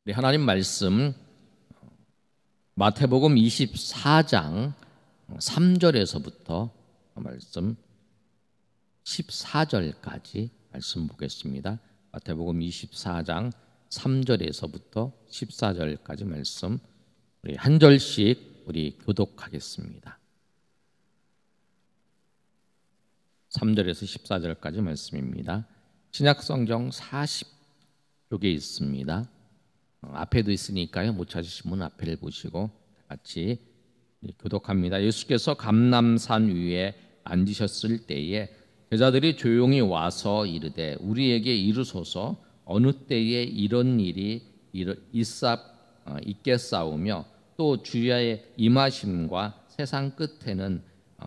우리 하나님 말씀 마태복음 24장 3절에서부터 말씀 14절까지 말씀 보겠습니다. 마태복음 24장 3절에서부터 14절까지 말씀 우리 한 절씩 우리 교독하겠습니다. 3절에서 14절까지 말씀입니다. 신약성경 40쪽에 있습니다. 앞에도 있으니까요. 못 찾으시면 앞에를 보시고 같이 교독합니다. 예수께서 감람산 위에 앉으셨을 때에 제자들이 조용히 와서 이르되 우리에게 이르소서 어느 때에 이런 일이 있겠사오며 또 주의 임하심과 세상 끝에는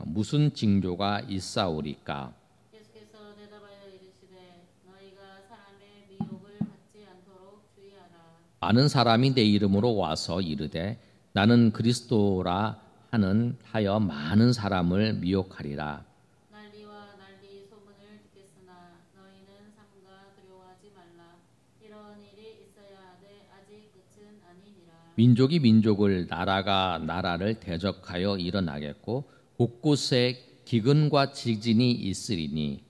무슨 징조가 있사오리까? 예수께서 대답하여 이르시되 너희가 사람의 미혹을 받지 않도록 주의하라. 많은 사람이 내 이름으로 와서 이르되 나는 그리스도라 하여 많은 사람을 미혹하리라. 난리와 난리 소문을 듣겠으나 너희는 삼가 두려워하지 말라. 이런 일이 있어야 하되 아직 끝은 아니니라. 민족이 민족을 나라가 나라를 대적하여 일어나겠고 곳곳에 기근과 지진이 있으리니 이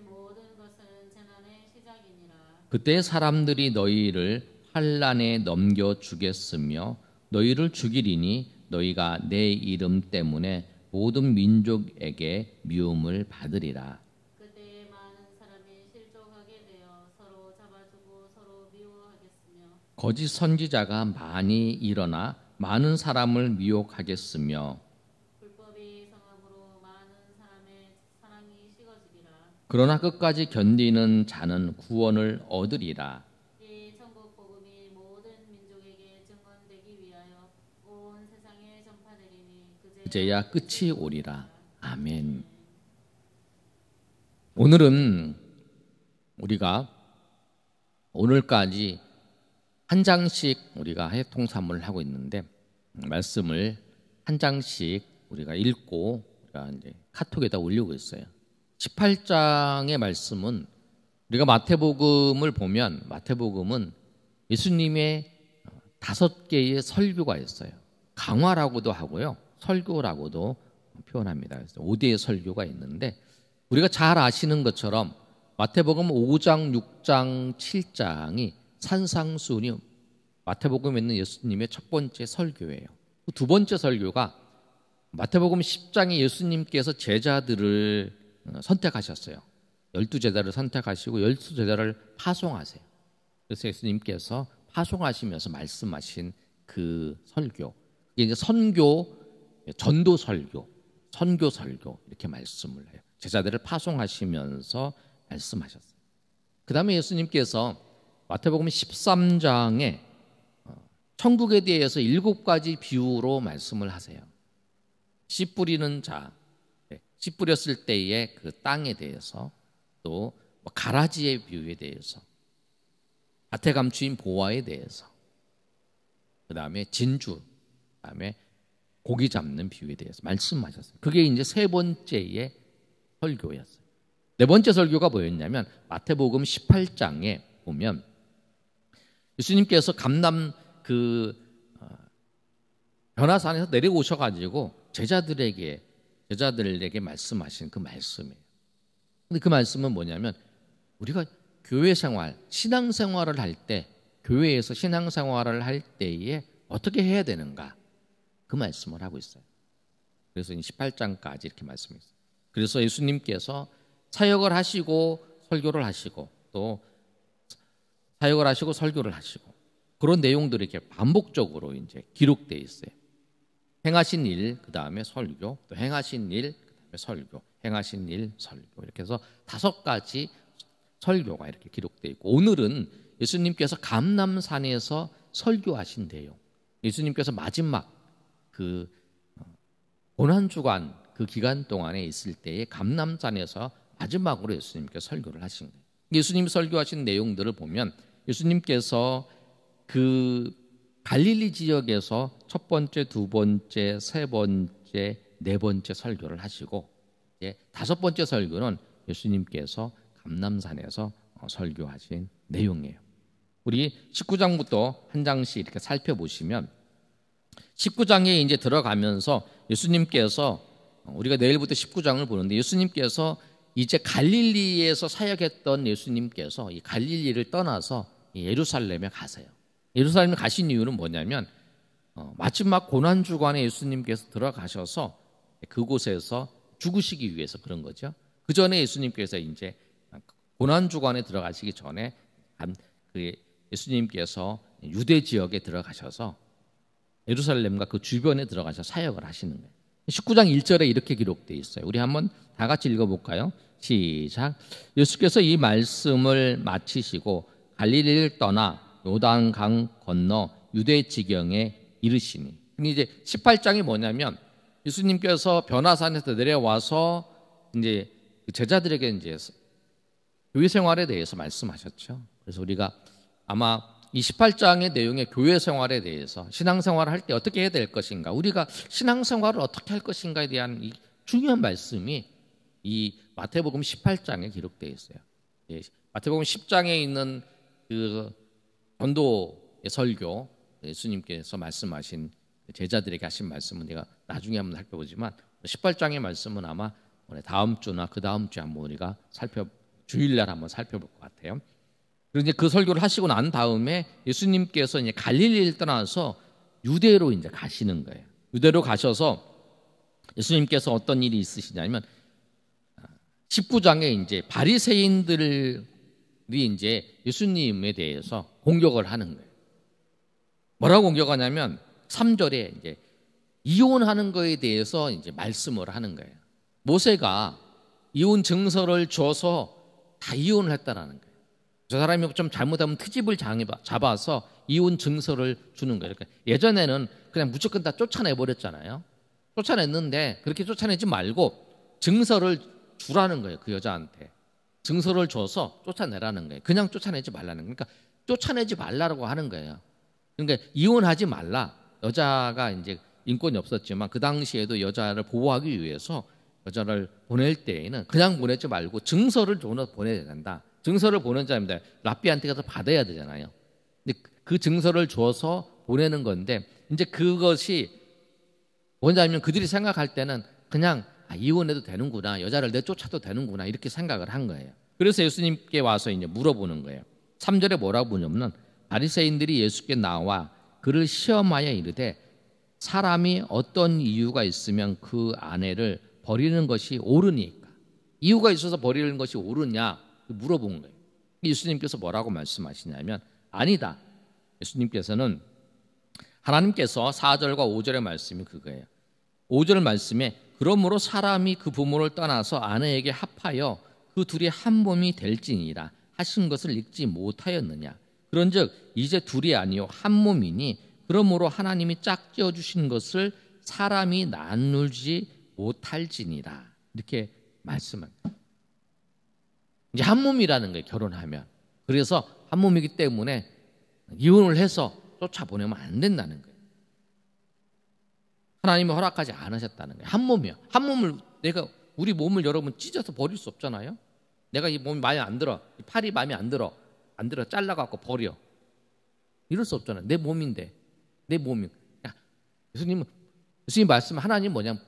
모든 것은 재난의 시작이니라. 그때 사람들이 너희를 환난에 넘겨 주겠으며 너희를 죽이리니 너희가 내 이름 때문에 모든 민족에게 미움을 받으리라. 그때에 많은 사람이 실족하게 되어 서로 잡아주고 서로 미워하겠으며 거짓 선지자가 많이 일어나 많은 사람을 미혹하겠으며 불법이 성함으로 많은 사람의 사랑이 식어지리라. 그러나 끝까지 견디는 자는 구원을 얻으리라. 이 천국 복음이 모든 민족에게 증언되기 위하여 온 세상에 전파되리니 그제야 끝이 오리라. 아멘. 오늘은 우리가 오늘까지 한 장씩 우리가 해통사문을 하고 있는데 말씀을 한 장씩 우리가 읽고 우리가 이제 카톡에다 올리고 있어요. 18장의 말씀은 우리가 마태복음을 보면 마태복음은 예수님의 5개의 설교가 있어요. 강화라고도 하고요. 설교라고도 표현합니다. 그래서 5대의 설교가 있는데 우리가 잘 아시는 것처럼 마태복음 5장, 6장, 7장이 산상수훈이 마태복음에 있는 예수님의 첫 번째 설교예요. 두 번째 설교가 마태복음 10장에 예수님께서 제자들을 선택하셨어요. 12제자를 선택하시고 12제자를 파송하세요. 그래서 예수님께서 파송하시면서 말씀하신 그 설교, 이게 이제 선교, 전도 설교, 선교 설교 이렇게 말씀을 해요. 제자들을 파송하시면서 말씀하셨어요. 그 다음에 예수님께서 마태복음 13장에 천국에 대해서 7가지 비유로 말씀을 하세요. 씨 뿌리는 자, 씨 뿌렸을 때의 그 땅에 대해서, 또 가라지의 비유에 대해서, 밭에 감추인 보화에 대해서, 그 다음에 진주, 그 다음에 고기 잡는 비유에 대해서 말씀하셨어요. 그게 이제 세 번째의 설교였어요. 네 번째 설교가 뭐였냐면 마태복음 18장에 보면 예수님께서 감람 변화산에서 내려오셔가지고 제자들에게 말씀하신 그 말씀이에요. 근데 그 말씀은 뭐냐면 우리가 교회 생활, 신앙 생활을 할 때, 교회에서 신앙 생활을 할 때에 어떻게 해야 되는가, 그 말씀을 하고 있어요. 그래서 18장까지 이렇게 말씀했어요. 그래서 예수님께서 사역을 하시고 설교를 하시고 또 사역을 하시고 설교를 하시고 그런 내용들이 이렇게 반복적으로 이제 기록되어 있어요. 행하신 일, 그 다음에 설교, 또 행하신 일, 그 다음에 설교, 행하신 일, 설교, 이렇게 해서 5가지 설교가 이렇게 기록되어 있고, 오늘은 예수님께서 감람산에서 설교하신 내용, 예수님께서 마지막 그 고난주간 그 기간 동안에 있을 때에 감람산에서 마지막으로 예수님께서 설교를 하신 거예요. 예수님이 설교하신 내용들을 보면 예수님께서 그 갈릴리 지역에서 첫 번째, 두 번째, 세 번째, 네 번째 설교를 하시고 이제 5번째 설교는 예수님께서 감람산에서 설교하신 내용이에요. 우리 19장부터 한 장씩 이렇게 살펴보시면 19장에 이제 들어가면서 예수님께서 우리가 내일부터 19장을 보는데 예수님께서 이제 갈릴리에서 사역했던 예수님께서 이 갈릴리를 떠나서 예루살렘에 가세요. 예루살렘에 가신 이유는 뭐냐면 마지막 고난 주간에 예수님께서 들어가셔서 그곳에서 죽으시기 위해서 그런 거죠. 그 전에 예수님께서 이제 고난 주간에 들어가시기 전에 예수님께서 유대 지역에 들어가셔서 예루살렘과 그 주변에 들어가서 사역을 하시는 거예요. 19장 1절에 이렇게 기록되어 있어요. 우리 한번 다 같이 읽어볼까요? 시작. 예수께서 이 말씀을 마치시고 갈릴리를 떠나 요단강 건너 유대 지경에 이르시니. 근데 이제 18장이 뭐냐면 예수님께서 변화산에서 내려와서 이제 제자들에게 이제 교회 생활에 대해서 말씀하셨죠. 그래서 우리가 아마 이 18장의 내용의 교회 생활에 대해서 신앙생활을 할 때 어떻게 해야 될 것인가, 우리가 신앙생활을 어떻게 할 것인가에 대한 이 중요한 말씀이 이 마태복음 18장에 기록되어 있어요. 예, 마태복음 10장에 있는 그 전도의 설교, 예수님께서 말씀하신 제자들에게 하신 말씀은 내가 나중에 한번 살펴보지만 18장의 말씀은 아마 다음 주나 그 다음 주에 한번 우리가 주일날 한번 살펴볼 것 같아요. 그리고 이제 그 설교를 하시고 난 다음에 예수님께서 이제 갈릴리를 떠나서 유대로 이제 가시는 거예요. 유대로 가셔서 예수님께서 어떤 일이 있으시냐면 19장에 이제 바리새인들이 이제 예수님에 대해서 공격을 하는 거예요. 뭐라고 공격하냐면 3절에 이제 이혼하는 거에 대해서 이제 말씀을 하는 거예요. 모세가 이혼 증서를 줘서 다 이혼을 했다라는 거예요. 저 사람이 좀 잘못하면 트집을 잡아서 이혼 증서를 주는 거예요. 그러니까 예전에는 그냥 무조건 다 쫓아내 버렸잖아요. 쫓아냈는데 그렇게 쫓아내지 말고 증서를 주라는 거예요. 그 여자한테 증서를 줘서 쫓아내라는 거예요. 그냥 쫓아내지 말라는 거예요. 그러니까 쫓아내지 말라고 하는 거예요. 그러니까 이혼하지 말라. 여자가 이제 인권이 없었지만 그 당시에도 여자를 보호하기 위해서 여자를 보낼 때에는 그냥 보내지 말고 증서를 줘서 보내야 된다. 증서를 보낸 자입니다. 랍비한테 가서 받아야 되잖아요. 근데 그 증서를 줘서 보내는 건데 이제 그것이 뭐냐면 그들이 생각할 때는 그냥 이혼해도 되는구나, 여자를 내쫓아도 되는구나 이렇게 생각을 한 거예요. 그래서 예수님께 와서 이제 물어보는 거예요. 3절에 뭐라고 보냐면 바리새인들이 예수께 나와 그를 시험하여 이르되 사람이 어떤 이유가 있으면 그 아내를 버리는 것이 옳으니까, 이유가 있어서 버리는 것이 옳으냐 물어본 거예요. 예수님께서 뭐라고 말씀하시냐면 아니다. 예수님께서는 하나님께서 4절과 5절의 말씀이 그거예요. 5절 말씀에 그러므로 사람이 그 부모를 떠나서 아내에게 합하여 그 둘이 한 몸이 될지니라 하신 것을 읽지 못하였느냐. 그런즉 이제 둘이 아니요 한 몸이니 그러므로 하나님이 짝지어 주신 것을 사람이 나누지 못할지니라. 이렇게 말씀합니다. 이제 한 몸이라는 거예요. 결혼하면. 그래서 한 몸이기 때문에 이혼을 해서 쫓아보내면 안 된다는 거예요. 하나님이 허락하지 않으셨다는 거예요. 한 몸이요. 한 몸을 우리 몸을 여러분 찢어서 버릴 수 없잖아요. 내가 이 몸이 마음에 안 들어, 이 팔이 마음에 안 들어 잘라갖고 버려. 이럴 수 없잖아요. 내 몸인데, 내 몸이. 예수님 말씀 하나님 뭐냐면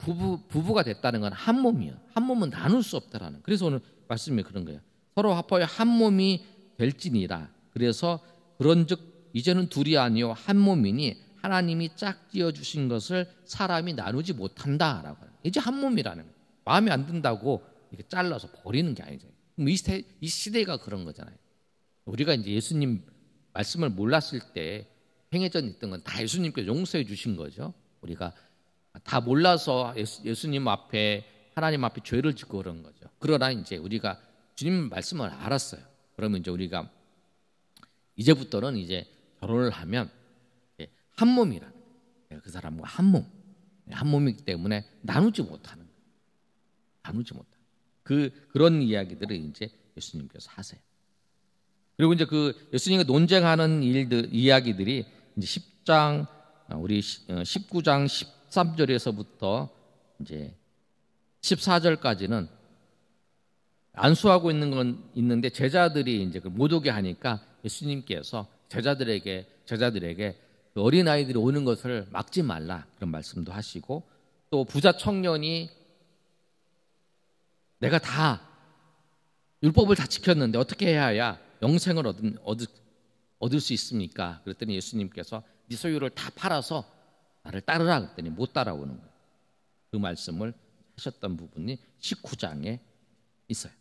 부부가 됐다는 건 한 몸이요. 한 몸은 나눌 수 없다라는. 그래서 오늘 말씀이 그런 거예요. 서로 합하여 한 몸이 될지니라. 그래서 그런즉 이제는 둘이 아니요 한 몸이니 하나님이 짝지어 주신 것을 사람이 나누지 못한다라고. 이제 한 몸이라는 거예요. 마음에 안 든다고 이렇게 잘라서 버리는 게 아니죠. 이 시대가 그런 거잖아요. 우리가 이제 예수님 말씀을 몰랐을 때 행해전 있던 건 다 예수님께서 용서해 주신 거죠. 우리가 다 몰라서 예수님 앞에 하나님 앞에 죄를 짓고 그런 거죠. 그러나 이제 우리가 주님 말씀을 알았어요. 그러면 이제 우리가 이제부터는 이제 결혼을 하면 한 몸이라는 거예요. 그 사람과 한 몸이기 때문에 나누지 못하는 거예요. 나누지 못하는 그런 이야기들을 이제 예수님께서 하세요. 그리고 이제 그 예수님과 논쟁하는 이야기들이 이제 10장 우리 19장 13절에서부터 이제 14절까지는 안수하고 있는 건 있는데 제자들이 이제 못 오게 하니까 예수님께서 제자들에게 그 어린아이들이 오는 것을 막지 말라 그런 말씀도 하시고, 또 부자 청년이 내가 다 율법을 다 지켰는데 어떻게 해야 영생을 얻을 수 있습니까? 그랬더니 예수님께서 네 소유를 다 팔아서 나를 따르라 그랬더니 못 따라오는 거예요. 그 말씀을 하셨던 부분이 19장에 있어요.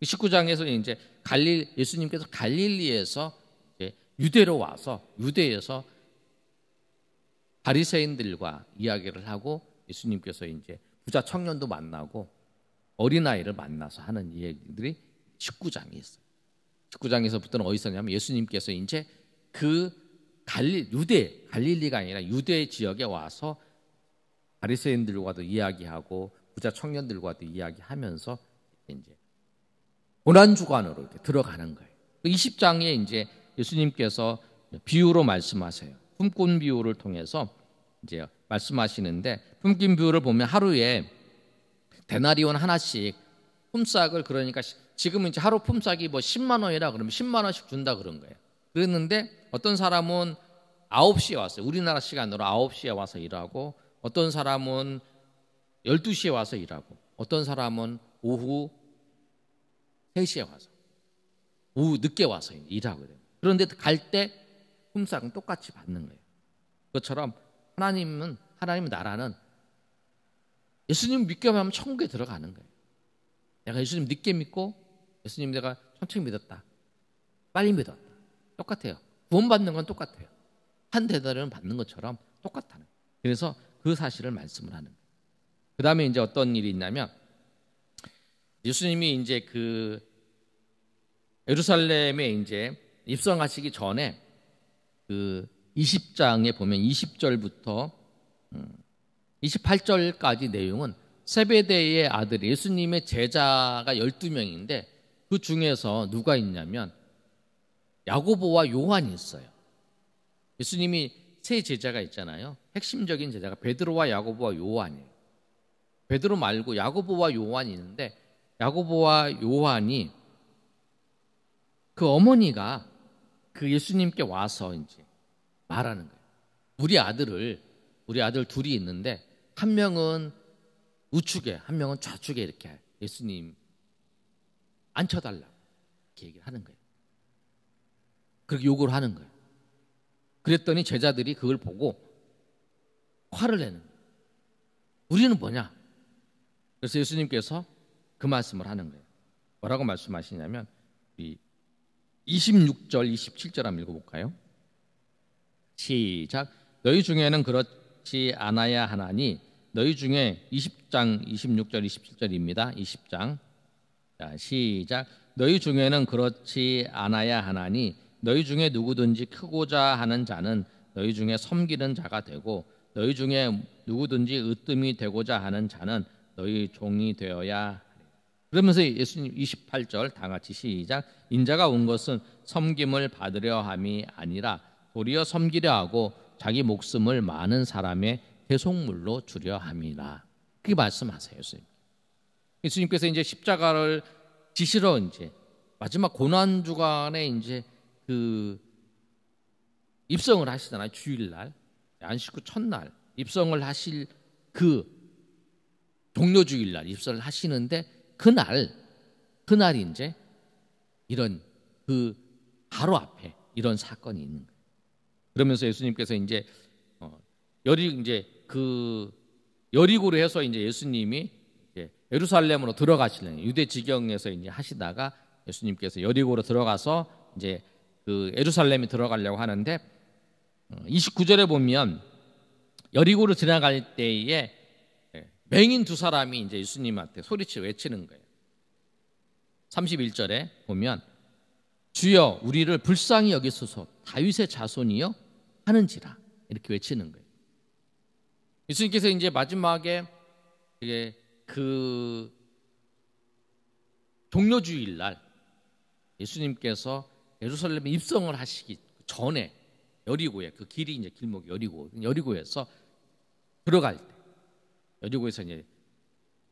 19장에서 이제 예수님께서 갈릴리에서 이제 유대로 와서 유대에서 바리새인들과 이야기를 하고, 예수님께서 이제 부자 청년도 만나고 어린아이를 만나서 하는 이야기들이 19장에 있어요. 19장에서부터는 어디서 냐면 예수님께서 이제 그 갈릴리가 아니라 유대 지역에 와서 바리새인들과도 이야기하고 부자 청년들과도 이야기하면서 이제 고난주간으로 이렇게 들어가는 거예요. 20장에 이제 예수님께서 비유로 말씀하세요. 품꾼 비유를 통해서 이제 말씀하시는데, 품꾼 비유를 보면 하루에 데나리온 하나씩 품삯을, 그러니까 지금은 이제 하루 품삯이 뭐 10만 원이라 그러면 10만 원씩 준다 그런 거예요. 그랬는데 어떤 사람은 9시에 왔어요. 우리나라 시간으로 9시에 와서 일하고, 어떤 사람은 12시에 와서 일하고, 어떤 사람은 오후 3시에 와서, 오후 늦게 와서 일하고 그래요. 그런데 갈 때 품삯은 똑같이 받는 거예요. 그것처럼 하나님의 나라는 예수님 믿기만 하면 천국에 들어가는 거예요. 내가 예수님 늦게 믿고 예수님 내가 천천히 믿었다, 빨리 믿었다, 똑같아요. 구원받는 건 똑같아요. 한 대달은 받는 것처럼 똑같다는 거예요. 그래서 그 사실을 말씀을 하는 거예요. 그 다음에 이제 어떤 일이 있냐면, 예수님이 이제 그 예루살렘에 이제 입성하시기 전에 그 20장에 보면 20절부터 28절까지 내용은 세베대의 아들 예수님의 제자가 12명인데 그 중에서 누가 있냐면 야고보와 요한이 있어요. 예수님이 세 제자가 있잖아요. 핵심적인 제자가 베드로와 야고보와 요한이에요. 베드로 말고 야고보와 요한이 있는데, 야고보와 요한이 그 어머니가 그 예수님께 와서 이제 말하는 거예요. 우리 아들 둘이 있는데 한 명은 우측에 한 명은 좌측에 이렇게 예수님 앉혀달라고 이렇게 얘기를 하는 거예요. 그렇게 요구를 하는 거예요. 그랬더니 제자들이 그걸 보고 화를 내는 거예요. 우리는 뭐냐? 그래서 예수님께서 그 말씀을 하는 거예요. 뭐라고 말씀하시냐면 26절 27절 한번 읽어볼까요? 시작. 너희 중에는 그렇지 않아야 하나니, 너희 중에 20장 26절 27절입니다. 20장. 자, 시작. 너희 중에는 그렇지 않아야 하나니, 너희 중에 누구든지 크고자 하는 자는 너희 중에 섬기는 자가 되고, 너희 중에 누구든지 으뜸이 되고자 하는 자는 너희 종이 되어야. 그러면서 예수님 28절 다 같이 시작. 인자가 온 것은 섬김을 받으려 함이 아니라 도리어 섬기려 하고 자기 목숨을 많은 사람의 대속물로 주려 함이라. 그렇게 말씀하세요, 예수님. 예수님께서 이제 십자가를 지시러 이제 마지막 고난 주간에 이제 그 입성을 하시잖아요. 주일날, 안식구 첫날 입성을 하실 그 종료주일날 입성을 하시는데, 그날이 이제 이런 그 바로 앞에 이런 사건이 있는 거예요. 그러면서 예수님께서 이제 여리고로 해서 이제 예수님이 이제 예루살렘으로 들어가시려는, 유대 지경에서 이제 하시다가 예수님께서 여리고로 들어가서 이제 그 예루살렘에 들어가려고 하는데, 29절에 보면 여리고로 지나갈 때에 맹인 두 사람이 이제 예수님한테 소리쳐 외치는 거예요. 31절에 보면 주여 우리를 불쌍히 여기소서 다윗의 자손이여 하는지라, 이렇게 외치는 거예요. 예수님께서 이제 마지막에 그 종료주일 날 예수님께서 예루살렘에 입성을 하시기 전에 여리고에, 그 길이 이제 길목이 여리고에서 들어갈 때, 여리고에서 이제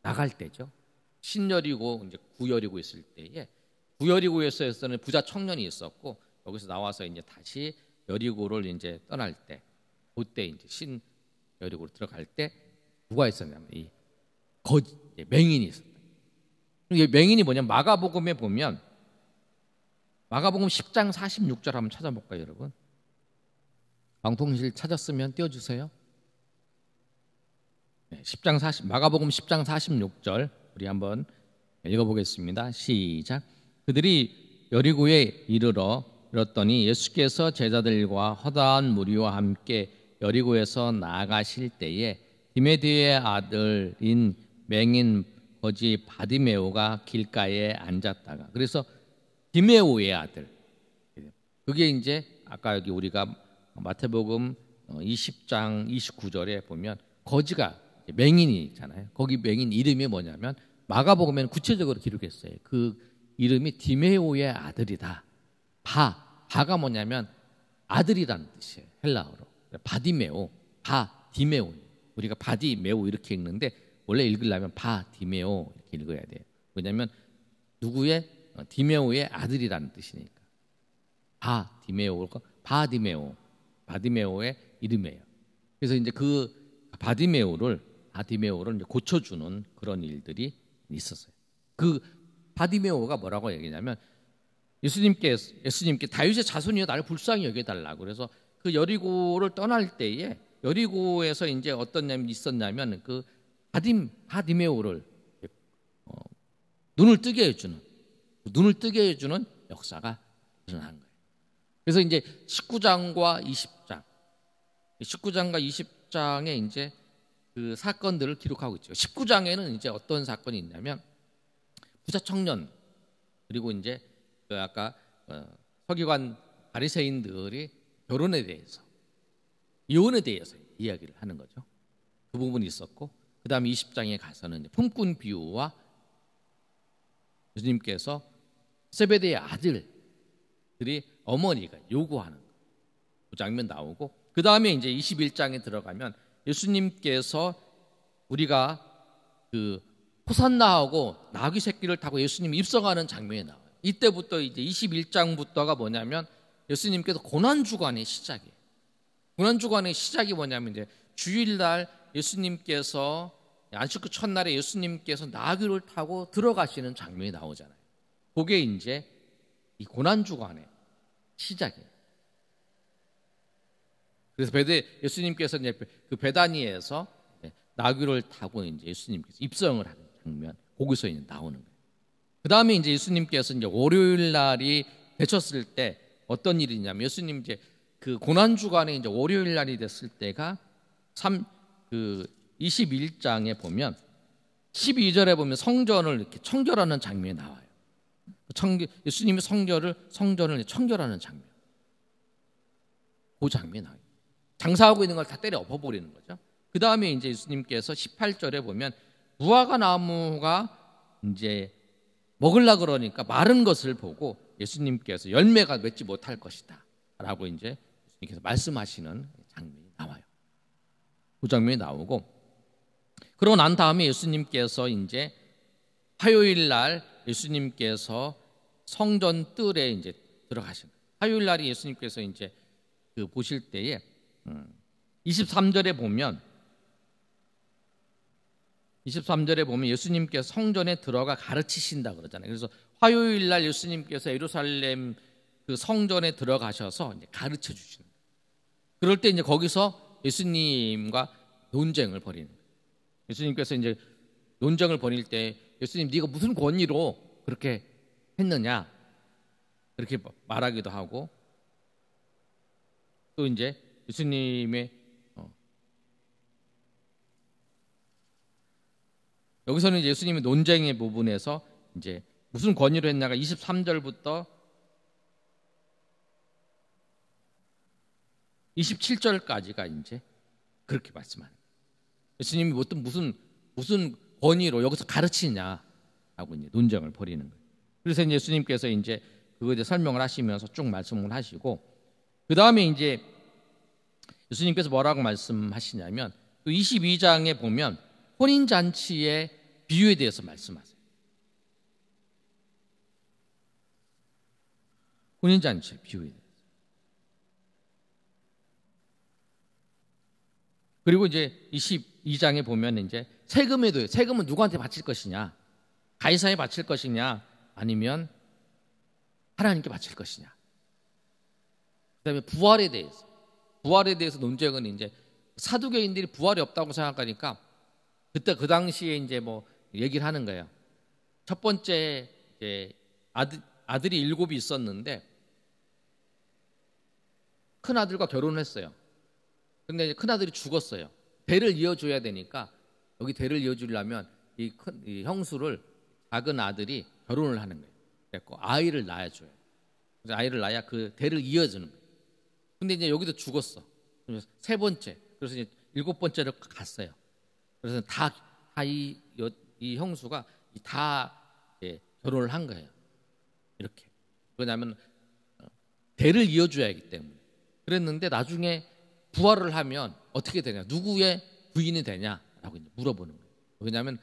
나갈 때죠. 신여리고 이제 구여리고 있을 때에, 구여리고에서는 부자 청년이 있었고 여기서 나와서 이제 다시 여리고를 이제 떠날 때, 그때 이제 신 여리고로 들어갈 때 누가 있었냐면 이 맹인이 있었다. 이 맹인이 뭐냐면 마가복음에 보면 마가복음 10장 46절 한번 찾아볼까요, 여러분? 방통실 찾았으면 띄워주세요. 네, 마가복음 10장 46절 우리 한번 읽어보겠습니다. 시작. 그들이 여리고에 이르렀더니 예수께서 제자들과 허다한 무리와 함께 여리고에서 나아가실 때에 디메드의 아들인 맹인 거지 바디메오가 길가에 앉았다가, 그래서 디메오의 아들, 그게 이제 아까 여기 우리가 마태복음 20장 29절에 보면 거지가 맹인이잖아요. 거기 맹인 이름이 뭐냐면 마가복음에는 구체적으로 기록했어요. 그 이름이 디메오의 아들이다. 바가 뭐냐면 아들이라는 뜻이에요. 헬라어로. 바디메오, 바디메오. 우리가 바디메오 이렇게 읽는데 원래 읽으려면 바디메오 이렇게 읽어야 돼요. 왜냐하면 누구의 디메오의 아들이라는 뜻이니까. 바디메오의 이름이에요. 그래서 이제 그 바디메오를 이제 고쳐주는 그런 일들이 있었어요. 그 바디메오가 뭐라고 얘기냐면 예수님께 다윗의 자손이여 나를 불쌍히 여겨달라고. 그래서 그 여리고를 떠날 때에 여리고에서 이제 어떤 일이 있었냐면 그 바디메오를 눈을 뜨게 해주는 역사가 일어난 거예요. 그래서 이제 19장과 20장에 이제 그 사건들을 기록하고 있죠. 19장에는 이제 어떤 사건이 있냐면 부자 청년, 그리고 이제 그 아까 서기관 바리새인들이 결혼에 대해서, 이혼에 대해서 이야기를 하는 거죠. 그 부분이 있었고, 그 다음에 20장에 가서는 이제 품꾼 비유와 예수님께서 세베대의 아들들이 어머니가 요구하는 그 장면 나오고, 그 다음에 이제 21장에 들어가면 예수님께서 우리가 그 호산나하고 나귀 새끼를 타고 예수님이 입성하는 장면이 나와요. 이때부터 이제 21장부터가 뭐냐면 예수님께서 고난주간의 시작이에요. 고난주간의 시작이 뭐냐면 이제 주일날 예수님께서 안식구 첫날에 예수님께서 나귀를 타고 들어가시는 장면이 나오잖아요. 그게 이제 이 고난주간의 시작이에요. 그래서 예수님께서 이제 그 베다니에서 나귀를 타고 이제 예수님께서 입성을 하는 장면, 거기서 이제 나오는 거예요. 그 다음에 이제 예수님께서 이제 월요일 날이 되셨을 때 어떤 일이냐면 예수님 이제 그 고난주간에 이제 월요일 날이 됐을 때가 21장에 보면 12절에 보면 성전을 이렇게 청결하는 장면이 나와요. 예수님이 성전을 청결하는 장면. 그 장면이 나와요. 장사하고 있는 걸 다 때려 엎어버리는 거죠. 그 다음에 이제 예수님께서 18절에 보면 무화과 나무가 이제 먹으려 그러니까 마른 것을 보고 예수님께서 열매가 맺지 못할 것이다 라고 이제 예수님께서 말씀하시는 장면이 나와요. 그 장면이 나오고, 그러고 난 다음에 예수님께서 이제 화요일 날 예수님께서 성전 뜰에 이제 들어가신 거예요. 화요일 날이 예수님께서 이제 그 보실 때에 23절에 보면 예수님께서 성전에 들어가 가르치신다 그러잖아요. 그래서 화요일 날 예수님께서 예루살렘 그 성전에 들어가셔서 이제 가르쳐 주시는 거예요. 그럴 때 이제 거기서 예수님과 논쟁을 벌이는 거예요. 예수님께서 이제 논쟁을 벌일 때 예수님 네가 무슨 권위로 그렇게 했느냐 그렇게 말하기도 하고, 또 이제 예수님의 여기서는 이제 예수님의 논쟁의 부분에서 이제 무슨 권위로 했냐가 23절부터 27절까지가 이제 그렇게 말씀하는 거예요. 예수님이 무슨 권위로 여기서 가르치냐라고 이제 논쟁을 벌이는 거예요. 그래서 이제 예수님께서 이제 그거에 대해 설명을 하시면서 쭉 말씀을 하시고, 그 다음에 이제 예수님께서 뭐라고 말씀하시냐면 또 22장에 보면 혼인잔치의 비유에 대해서 말씀하세요. 혼인잔치의 비유에 대해서. 그리고 이제 22장에 보면 이제 세금에도 세금은 누구한테 바칠 것이냐? 가이사에 바칠 것이냐? 아니면 하나님께 바칠 것이냐? 그다음에 부활에 대해서 논쟁은 이제 사두개인들이 부활이 없다고 생각하니까 그때 그 당시에 이제 뭐 얘기를 하는 거예요. 첫 번째 이제 아들이 7이 있었는데 큰 아들과 결혼을 했어요. 근데 큰 아들이 죽었어요. 대를 이어줘야 되니까 여기 대를 이어주려면 이 형수를 작은 아들이 결혼을 하는 거예요. 그래서 아이를 낳아줘요. 그래서 아이를 낳아야 그 대를 이어주는 거예요. 근데 이제 여기도 죽었어. 그래서 세 번째, 그래서 이제 7번째로 갔어요. 그래서 이 형수가 다 결혼을 한 거예요. 이렇게. 왜냐하면 대를 이어줘야 하기 때문에. 그랬는데 나중에 부활을 하면 어떻게 되냐? 누구의 부인이 되냐라고 이제 물어보는 거예요. 왜냐하면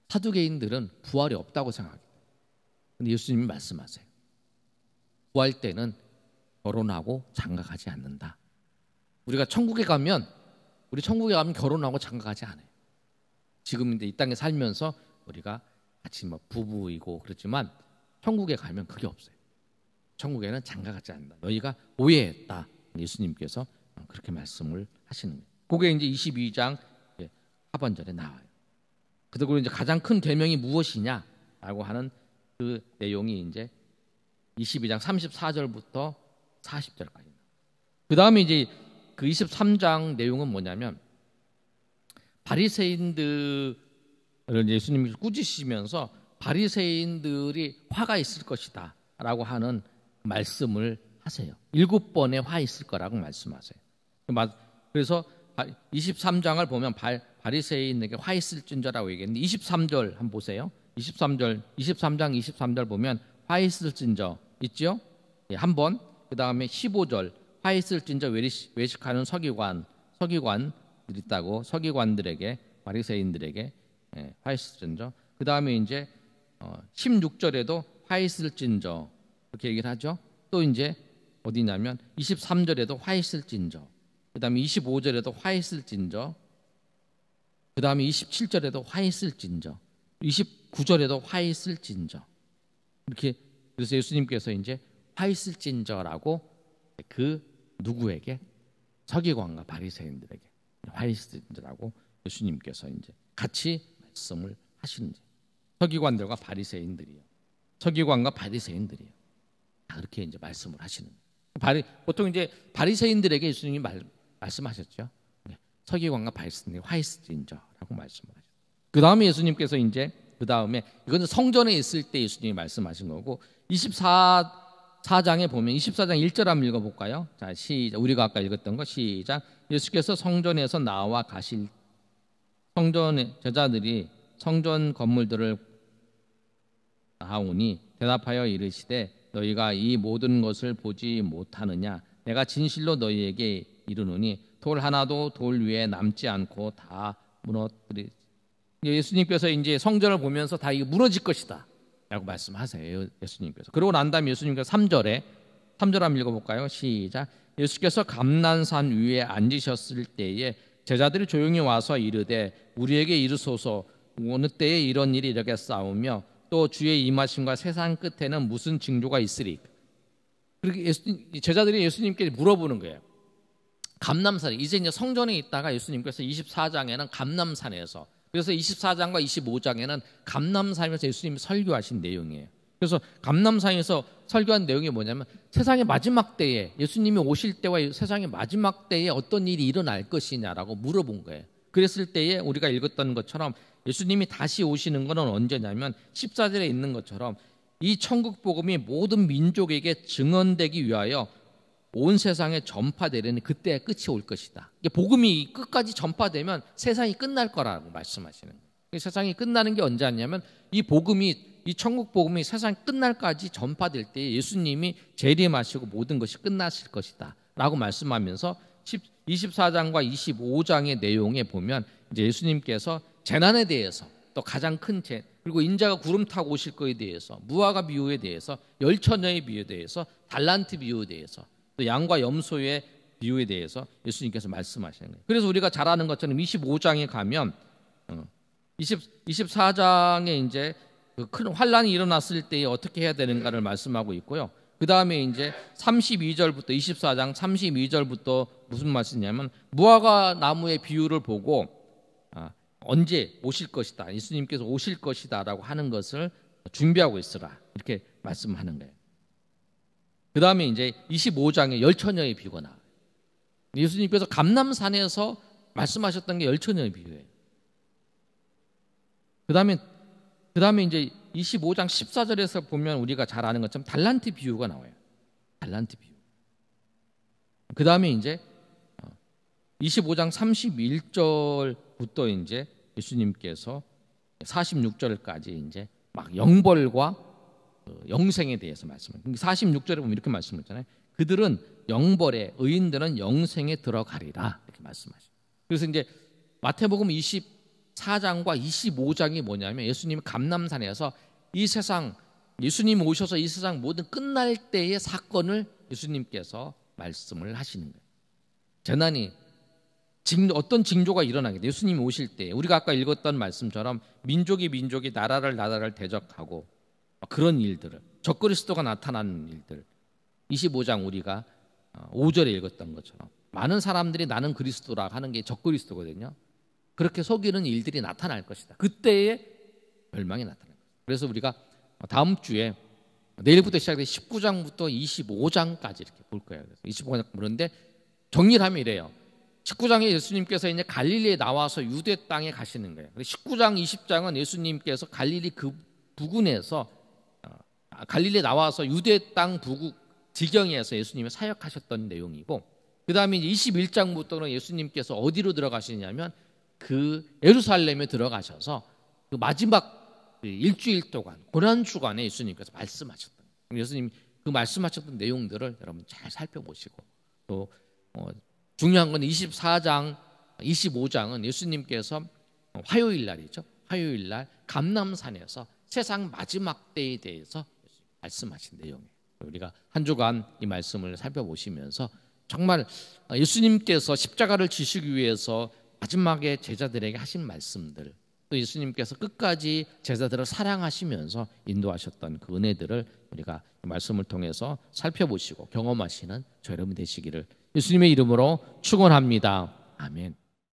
사두개인들은 부활이 없다고 생각해요. 근데 예수님이 말씀하세요. 부활 때는 결혼하고 장가가지 않는다. 우리가 천국에 가면 결혼하고 장가가지 않아요. 지금 이제 이 땅에 살면서 우리가 같이 뭐 부부이고 그렇지만 천국에 가면 그게 없어요. 천국에는 장가가지 않는다. 너희가 오해했다. 예수님께서 그렇게 말씀을 하시는 거예요. 그게 이제 22장 하반절에 나와요. 그리고 이제 가장 큰 계명이 무엇이냐라고 하는 그 내용이 이제 22장 34절부터 40절까지. 그 다음에 이제 그 23장 내용은 뭐냐면 바리새인들을 예수님이 꾸짖으시면서 바리새인들이 화가 있을 것이다라고 하는 말씀을 하세요. 7번의 화 있을 거라고 말씀하세요. 그래서 23장을 보면 바리새인에게 화 있을진저라고 얘기했는데 23절 한번 보세요. 23장 23절 보면 화 있을진저 있죠? 한 번. 그 다음에 15절 화 있을진저 외식하는 서기관들 있다고 서기관들에게 바리새인들에게 화 있을진저. 그 다음에 이제 16절에도 화 있을진저 그렇게 얘기를 하죠. 또 이제 어디냐면 23절에도 화 있을진저. 그 다음에 25절에도 화 있을진저. 그 다음에 27절에도 화 있을진저. 29절에도 화 있을진저. 이렇게 그래서 예수님께서 이제 화 있을진저라고 그 누구에게 서기관과 바리새인들에게 화 있을진저라고 예수님께서 이제 같이 말씀을 하시는 거예요. 서기관들과 바리새인들이요. 서기관과 바리새인들이요. 다 그렇게 이제 말씀을 하시는 거예요. 보통 이제 바리새인들에게 예수님이 말씀하셨죠. 서기관과 바리새인들에게 화 있을진저라고 말씀을 하셨어요. 그 다음에 예수님께서 이제 그 다음에 이거는 성전에 있을 때 예수님이 말씀하신 거고 24장에 보면 24장 1절 한번 읽어볼까요? 자, 시작. 우리가 아까 읽었던 거 시작. 예수께서 성전에서 나와 가실 성전의 제자들이 성전 건물들을 하오니 대답하여 이르시되 너희가 이 모든 것을 보지 못하느냐? 내가 진실로 너희에게 이르노니 돌 하나도 돌 위에 남지 않고 다 무너뜨리. 예수님께서 이제 성전을 보면서 다 이게 무너질 것이다 라고 말씀하세요. 예수님께서. 그러고 난 다음에 예수님께서 3절 한번 읽어볼까요? 시작. 예수께서 감난산 위에 앉으셨을 때에 제자들이 조용히 와서 이르되 우리에게 이르소서 어느 때에 이런 일이 일어나겠사오며 또 주의 임하심과 세상 끝에는 무슨 징조가 있으리까? 그렇게 제자들이 예수님께 물어보는 거예요. 감람산에 이제 성전에 있다가 예수님께서 24장에는 감람산에서 그래서 24장과 25장에는 감람산에서 예수님이 설교하신 내용이에요. 그래서 감람산에서 설교한 내용이 뭐냐면 세상의 마지막 때에 예수님이 오실 때와 세상의 마지막 때에 어떤 일이 일어날 것이냐라고 물어본 거예요. 그랬을 때에 우리가 읽었던 것처럼 예수님이 다시 오시는 것은 언제냐면 14절에 있는 것처럼 이 천국 복음이 모든 민족에게 증언되기 위하여 온 세상에 전파되려니 그때의 끝이 올 것이다. 복음이 끝까지 전파되면 세상이 끝날 거라고 말씀하시는 거예요. 세상이 끝나는 게 언제 왔냐면 이 천국 복음이 세상 끝날까지 전파될 때 예수님이 재림하시고 모든 것이 끝났을 것이다 라고 말씀하면서 24장과 25장의 내용에 보면 이제 예수님께서 재난에 대해서 또 가장 큰 그리고 인자가 구름 타고 오실 거에 대해서, 무화과 비유에 대해서, 열처녀의 비유에 대해서, 달란트 비유에 대해서, 또 양과 염소의 비유에 대해서 예수님께서 말씀하시는 거예요. 그래서 우리가 잘 아는 것처럼 25장에 가면 24장에 이제 그 큰 환란이 일어났을 때 어떻게 해야 되는가를 말씀하고 있고요. 그 다음에 이제 32절부터 24장 32절부터 무슨 말씀이냐면 무화과 나무의 비유를 보고 언제 오실 것이다, 예수님께서 오실 것이다라고 하는 것을 준비하고 있으라, 이렇게 말씀하는 거예요. 그 다음에 이제 25장에 열처녀의 비유가 나와요. 예수님께서 감람산에서 말씀하셨던 게 열처녀의 비유예요. 그 다음에 이제 25장 14절에서 보면 우리가 잘 아는 것처럼 달란트 비유가 나와요. 달란트 비유. 그 다음에 이제 25장 31절부터 이제 예수님께서 46절까지 이제 막 영벌과 영생에 대해서 말씀을. 46절에 보면 이렇게 말씀했잖아요. 그들은 영벌에, 의인들은 영생에 들어가리라, 이렇게 말씀하시죠. 그래서 이제 마태복음 24장과 25장이 뭐냐면 예수님이 감람산에서 이 세상, 예수님 오셔서 이 세상 모든 끝날 때의 사건을 예수님께서 말씀을 하시는 거예요. 재난이 어떤 징조가 일어나겠다. 예수님이 오실 때 우리가 아까 읽었던 말씀처럼 민족이 나라를 대적하고 그런 일들을, 적그리스도가 나타나는 일들, 25장 우리가 5절에 읽었던 것처럼 많은 사람들이 나는 그리스도라 하는 게 적그리스도거든요. 그렇게 속이는 일들이 나타날 것이다. 그때의 멸망이 나타날 것이다. 그래서 우리가 다음 주에 내일부터 시작해서 19장부터 25장까지 이렇게 볼 거예요. 그래서 25장 보는데 정리를 하면 이래요. 19장에 예수님께서 이제 갈릴리에 나와서 유대 땅에 가시는 거예요. 19장, 20장은 예수님께서 갈릴리 그 부근에서 갈릴리에 나와서 유대 땅 북 지경에서 예수님이 사역하셨던 내용이고, 그 다음에 21장부터는 예수님께서 어디로 들어가시냐면 그 예루살렘에 들어가셔서 그 마지막 일주일 동안 고난 주간에 예수님께서 말씀하셨던, 예수님 그 말씀하셨던 내용들을 여러분 잘 살펴보시고, 또 중요한 건 24장, 25장은 예수님께서 화요일 날이죠. 화요일 날 감람산에서 세상 마지막 때에 대해서 말씀하신 내용이에요. 우리가 한 주간 이 말씀을 살펴보시면서 정말 예수님께서 십자가를 지시기 위해서 마지막에 제자들에게 하신 말씀들, 또 예수님께서 끝까지 제자들을 사랑하시면서 인도하셨던 그 은혜들을 우리가 말씀을 통해서 살펴보시고 경험하시는 저 여러분 되시기를 예수님의 이름으로 축원합니다. 아멘.